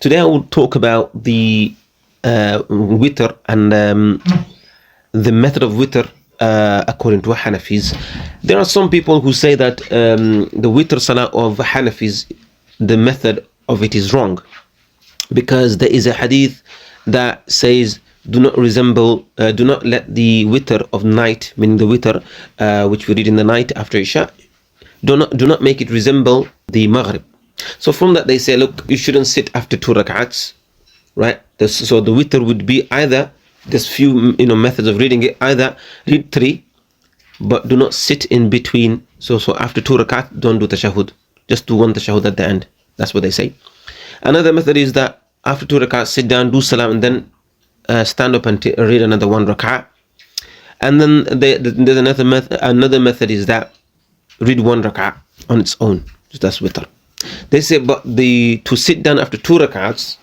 Today I will talk about the witr and the method of witr according to Hanafis. There are some people who say that the witr salah of Hanafis, the method of it is wrong, because there is a hadith that says, do not let the witr of night, meaning the witr which we read in the night after Isha, do not make it resemble the Maghrib. So from that they say, look, you shouldn't sit after 2 rak'ats, right? So the witr would be either, there's few methods of reading it, either read 3, but do not sit in between. So after 2 rakat, don't do tashahud, just do 1 tashahud at the end. That's what they say. Another method is that after 2 rakat, sit down, do salam, and then stand up and read another 1 rak'ah. And then there's another method is that read 1 rak'ah on its own. That's witr. They say, but to sit down after 2 rak'ats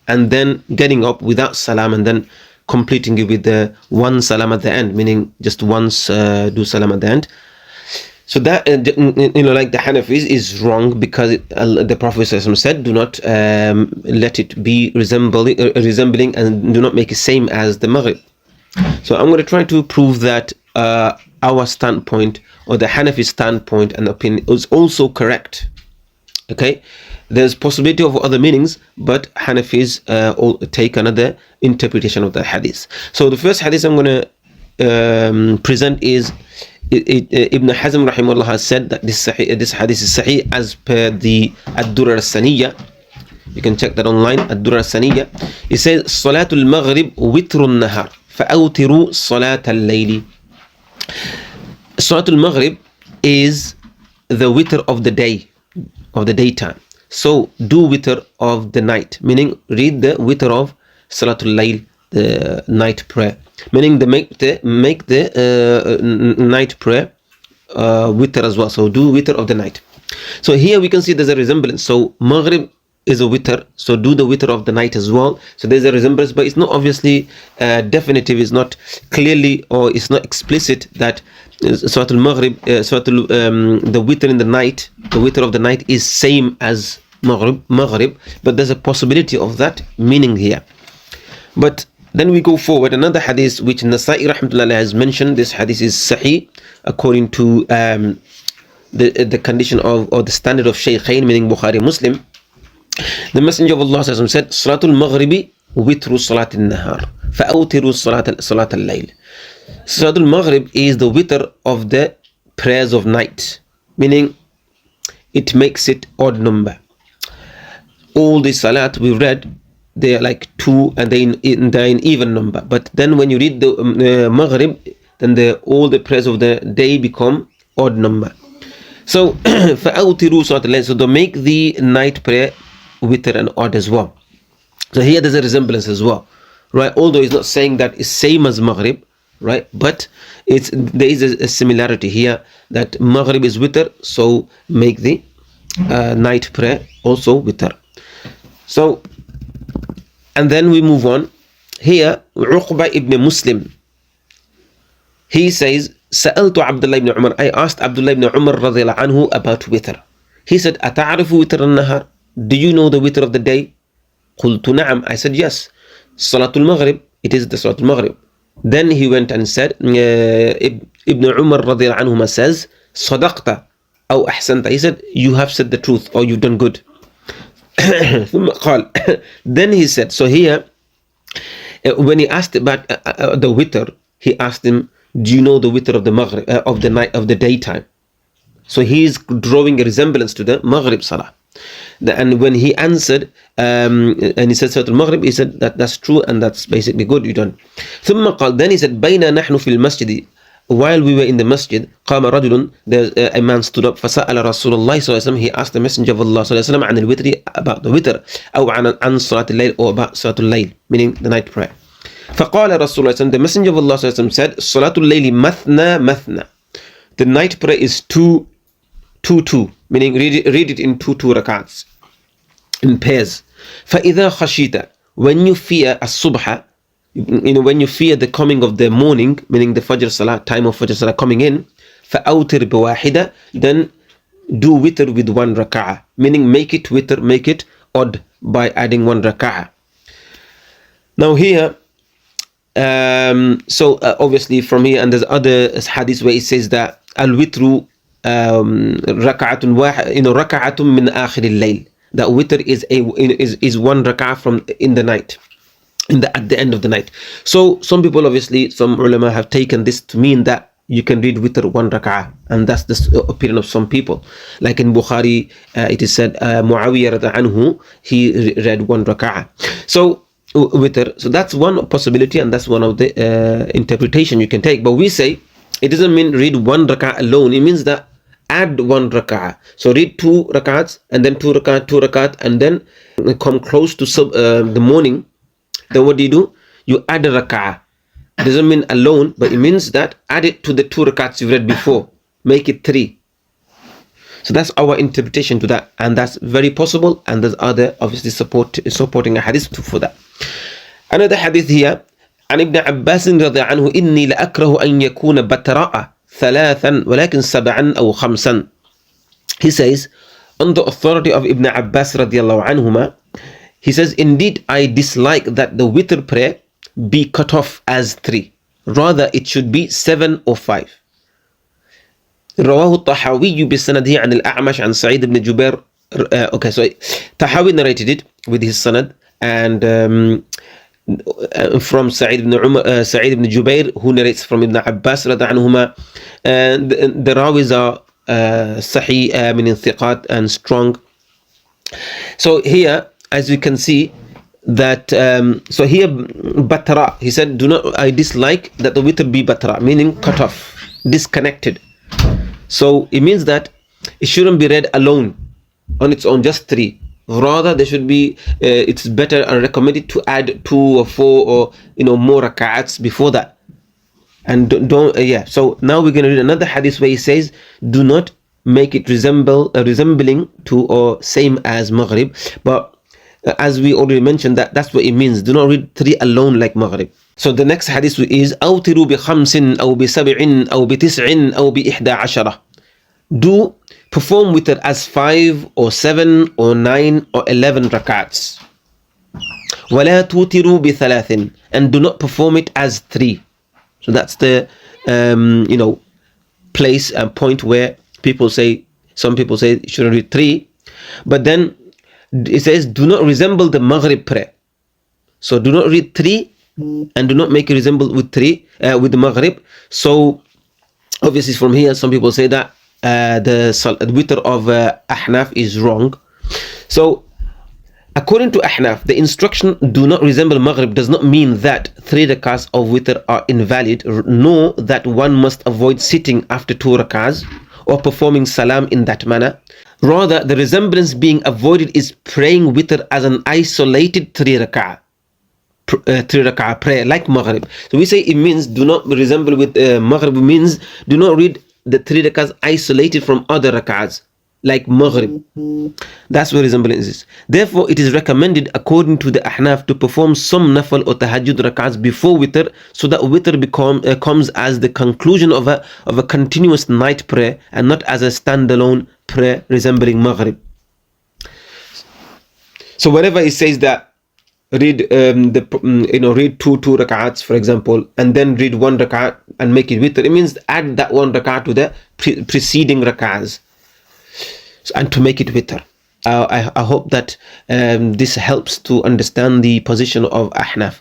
and then getting up without salam and then completing it with the 1 salam at the end, meaning just once do salam at the end. So that like the Hanafis is wrong, because the Prophet said, do not let it be resembling and do not make it same as the Maghrib. So I'm going to try to prove that our standpoint, or the Hanafi standpoint and opinion, is also correct. Okay, there's possibility of other meanings, but Hanafis take another interpretation of the hadith. So the first hadith I'm going to present is Ibn Hazm rahimahullah has said that this hadith is sahih as per the Ad-Durr al-Saniyya. You can check that online, Ad-Durr al-Saniyya. It says, Salatul Maghrib witrun nahar fa'awtiru salat al-layli. Salatul Maghrib is the witr of the day, of the daytime. So do witr of the night, meaning read the witr of Salatul Layl, the night prayer, meaning make the night prayer witr as well. So do witr of the night. So here we can see there's a resemblance. So Maghrib is a witr, so do the witr of the night as well. So there's a resemblance, but it's not obviously definitive, it's not clearly, or it's not explicit that Salatul Maghrib, the witr in the night, the witr of the night is same as Maghrib, but there's a possibility of that meaning here. But then we go forward, another hadith which Nasa'i rahmatullah has mentioned. This hadith is sahih according to the condition of, or the standard of Shaykhain, meaning Bukhari Muslim. The Messenger of Allah said, Salatul Maghribi witru salatil nahar fa'awtiru salatal layl. Salatul Maghrib is the witr of the prayers of night, meaning it makes it odd number. All the salat we read, they are like 2 and they're in even number. But then when you read the Maghrib, then all the prayers of the day become odd number. So fa'awtiru salatal layl, so to make the night prayer witr and odd as well. So here there's a resemblance as well, right? Although it's not saying that it's same as Maghrib, right? But there is a similarity here, that Maghrib is witr, so make the night prayer also witr. So, and then we move on. Here, Uqba ibn Muslim, he says, Sa'altu Abdullah ibn Umar, I asked Abdullah ibn Umar radiyallahu anhu about witr. He said, Ata'arifu witr al-nahar? Do you know the witr of the day? Qultu na'am, I said yes. Salatul Maghrib, it is the Salatul Maghrib. Then he went and said, Ibn Umar radiyallahu anhuma says, Sadaqta aw ahsanta. He said, you have said the truth, or you've done good. Then he said, so here, when he asked about the witr, he asked him, do you know the witr of the Maghrib, of the night, of the daytime? So he is drawing a resemblance to the Maghrib Salah. And when he answered, and he said Salatul Maghrib, he said that's true and that's basically good, you done. Then he said, Bayna nahnu fil masjid. While we were in the masjid, قام رجل, a man stood up, فسأل رسول الله صلى الله عليه وسلم, he asked the Messenger of Allah صلى الله عليه وسلم عن الوتر, about the witr, أو عن صلاة الليل, or about Salatul Layl, meaning the night prayer. فقال رسول الله صلى الله عليه وسلم, the Messenger of Allah صلى الله عليه وسلم said, Salatul Layli mathna mathna. The night prayer is 2, meaning read it in 2 rakats, in pairs. فإذا خشيت, when you fear الصبح, when you fear the coming of the morning, meaning the Fajr Salah, time of Fajr Salah coming in, فأوتر بواحدة, then do witr with 1 rak'ah, meaning make it witr, make it odd by adding 1 rak'ah. Now here, obviously from here, and there's other hadiths where it says that al-witru rak'atun rak'atun min akhir al-layl. That witr is 1 rak'ah from in the night, at the end of the night. So some people, obviously, some ulama have taken this to mean that you can read witr 1 rak'ah, and that's the opinion of some people. Like in Bukhari, it is said Muawiyah radhiallahu anhu, he read 1 rak'ah. So witr, so that's one possibility, and that's one of the interpretation you can take. But we say it doesn't mean read 1 rak'ah alone. It means that add 1 rak'ah. So read 2 rak'ahs, and then 2 rak'ah, and then come close to the morning. Then what do? You add a rak'ah. It doesn't mean alone, but it means that add it to the 2 rak'ahs you read before. Make it 3. So that's our interpretation to that, and that's very possible. And there's other, obviously, supporting a hadith for that. Another hadith here, عن ابن عباس رضي عنه إني لأكره أن يكون بتراء ثلاثا ولكن سبعا أو خمسا. He says, on the authority of Ibn Abbas radiallahu anhuma, he says, indeed I dislike that the witr prayer be cut off as 3. Rather it should be 7 or 5. رواه الطحاوي بسنده عن الأعمش عن سعيد بن جبير. Okay, so Tahawi narrated it with his sanad, and from Sa'id ibn Jubair, who narrates from Ibn Abbas radhiallahu anhuma. The rawis are sahih min thiqat and strong. So here, as you can see, that so here batra, he said, I dislike that the witr be batra, meaning cut off, disconnected. So it means that it shouldn't be read alone on its own, just 3. Rather there should be it's better and recommended to add 2 or 4 or more rak'ats before that. And so now we're going to read another hadith where he says, do not make it resembling to or same as Maghrib. But as we already mentioned, that's what it means. Do not read 3 alone like Maghrib. So the next hadith is أوتروا بخمس أو بسبع أو بتسع أو بإحدى عشرة. Do perform witr as 5 or 7 or 9 or 11 rak'ats. ولا توتروا بثلاث, and do not perform it as 3. So that's the place and point where some people say you shouldn't read 3, but then it says do not resemble the Maghrib prayer. So do not read 3 and do not make it resemble with 3 with the Maghrib. So obviously from here some people say that the witr of Ahnaf is wrong. So according to Ahnaf, the instruction do not resemble Maghrib does not mean that 3 rak'ahs of witr are invalid, nor that one must avoid sitting after 2 rak'ahs or performing salam in that manner. Rather, the resemblance being avoided is praying witr as an isolated 3 rak'ah prayer like Maghrib. So we say it means do not resemble with Maghrib, means do not read the 3 rak'ahs isolated from other rak'ahs like Maghrib. That's where resemblance is. Therefore, it is recommended according to the Ahnaf to perform some nafal or tahajjud rak'ahs before witr, so that witr comes as the conclusion of a continuous night prayer and not as a standalone prayer resembling Maghrib. So whenever it says that read read two rak'ats, for example, and then read 1 rak'at and make it witr, it means add that 1 rak'at to the preceding rak'ats and to make it witr. I hope that this helps to understand the position of Ahnaf.